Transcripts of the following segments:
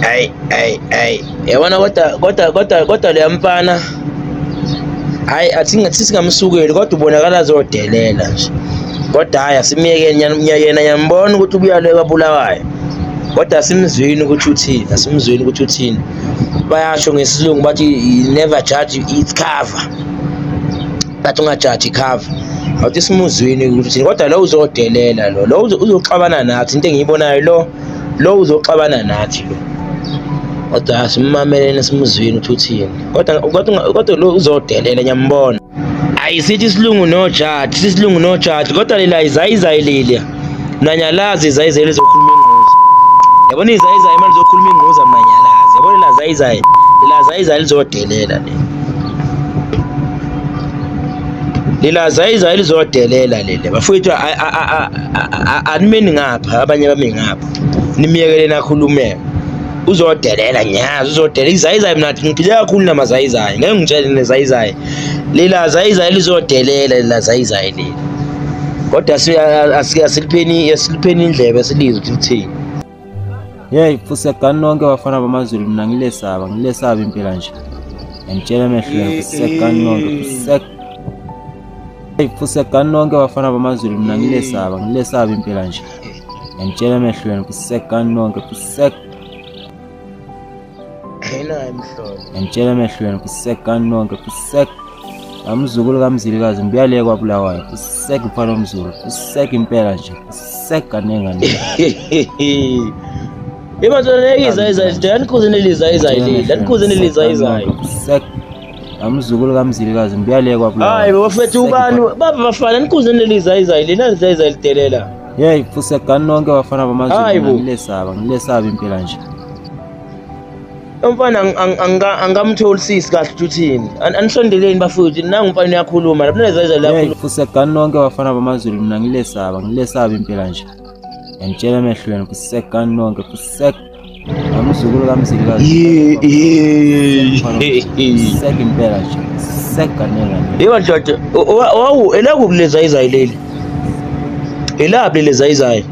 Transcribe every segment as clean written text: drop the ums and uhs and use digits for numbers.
hayi yabona kodwa le mfana hayi athi singamsukeli kodwa ubonakala azodelela nje. Kodwa hayi asimyekeni yena ngiyambona ukuthi ubuya le kaBulawayo. Kodwa asimzwini ukuthi uthini. Bayasho ngesilungu bathi never judge its cover. Bathi ungajudge cover. Awuthi simuzwini ukuthi uthini. Kodwa lo uzodelela lo uzoxabana nathi into engiyibonayo lo uzoxabana nathi lo. Kodwa asimamelene simuzwini ukuthi uthini. Kodwa lo uzodelela ngiyambona. Ayisithi isilungu no judge kodwa lela izayizayi leli. Mnanyalazi izayizayi lizokhuluma ingozi. Yabona izayizayi manje lizokhuluma ingozi mnanyalazi. Yabona la zayizayi lizodelela le. Lela zayizayi lizodelela lele. Bafowethu animeni ngapha abanye bami ngapha. Nimiyekele nakhulume. Uzodelela nyazi uzodelela izayizayi mina ngiphile kakhulu namazayizayi. Ngeke ngitshele nezayizayi. Lela zayizayi lizodelela lela zayizayi leli. Kodwa asilipheni indlebe silizwe ukuthi uthini. Hey fusekani nonke bafana bamaZulu mina ngilesaba impela nje. Ngitshela emehlweni fusekani nonke Hey fusekani nonke bafana bamaZulu mina ngilesaba impela nje. Ngitshela emehlweni fusekani nonke Ngitshela emehlweni fusekani nonke amzukulu kaMzilikazi ngibuyale kwaBulawayo mfana omZulu impela nje kanengane. Izayizayi amzukulu kaMzilikazi ngibuyale kwaBulawayo. Hayi bafethu ubani baba bafana nikhuzeni lizayizayi lena lizayizayi lidelela. Hey fusekani nonke bafana bamaZulu ngilesaba impela nje. Umfana angamtholisisi kahle ukuthi uthini. Anisondeleni bafowethu nangu umfana uyakhuluma lapha nezayizayi lakhuluma. Fusekani nonke bafana bamaZulu mina ngilesaba impela nje. Ngitshela emehlweni fusekani nonke amzukulu kaMzilikazi impela nje kanengane. Yebo ndoda wawu elaku lezayizayi leli. Elaphi lezayizayi.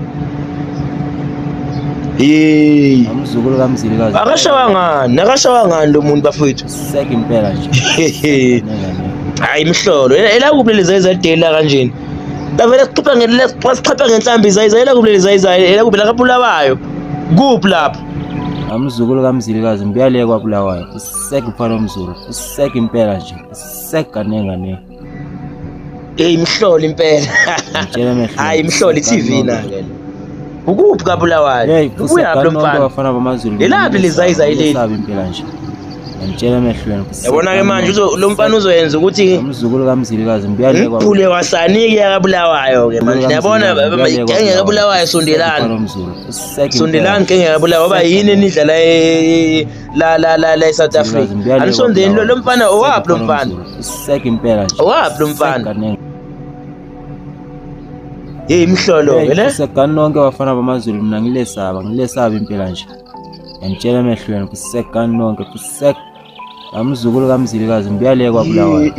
Amzukulu kaMzilikazi akashawa ngani lo muntu bafowethu impela nje. Hayi imhlolo elaku lezayizayi delela kanjeni. Bavele sichapha ngenhlambi izayizayi elaku lezayizayi elaku kaBulawayo. Kuphi lapho? Amzukulu kaMzilikazi ngibuyale kwaBulawayo mfana omZulu impela nje kanengane. Imhlolo impela. Ngitshela emehlweni hayi imhlolo iTV nake. Ukuphi kaBulawayo? Ubuya lo mfana bafana bamaZulu elaphi lezayizayi leli impela nje. Ngitshela emehlweni yabona ke manje lo mfana uzoyenza ukuthi amzukulu kaMzilikazi ngibuyale kwaBulawayo wasanike kaBulawayo ke manje yabona ngeke kaBulawayo sondelani ngeke kaBulawayo oba yini enidlala la eSouth Africa anisondeni lo mfana owaphi lo mfana impela nje owaphi lo mfana. Imhlolo ke le fusekani nonke bafana bamaZulu mina ngilesaba impela nje. Ngitshela emehlweni fusekani nonke amzukulu kaMzilikazi ngibuyale kwaBulawayo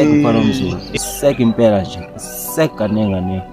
mfana omZulu impela nje kanengane.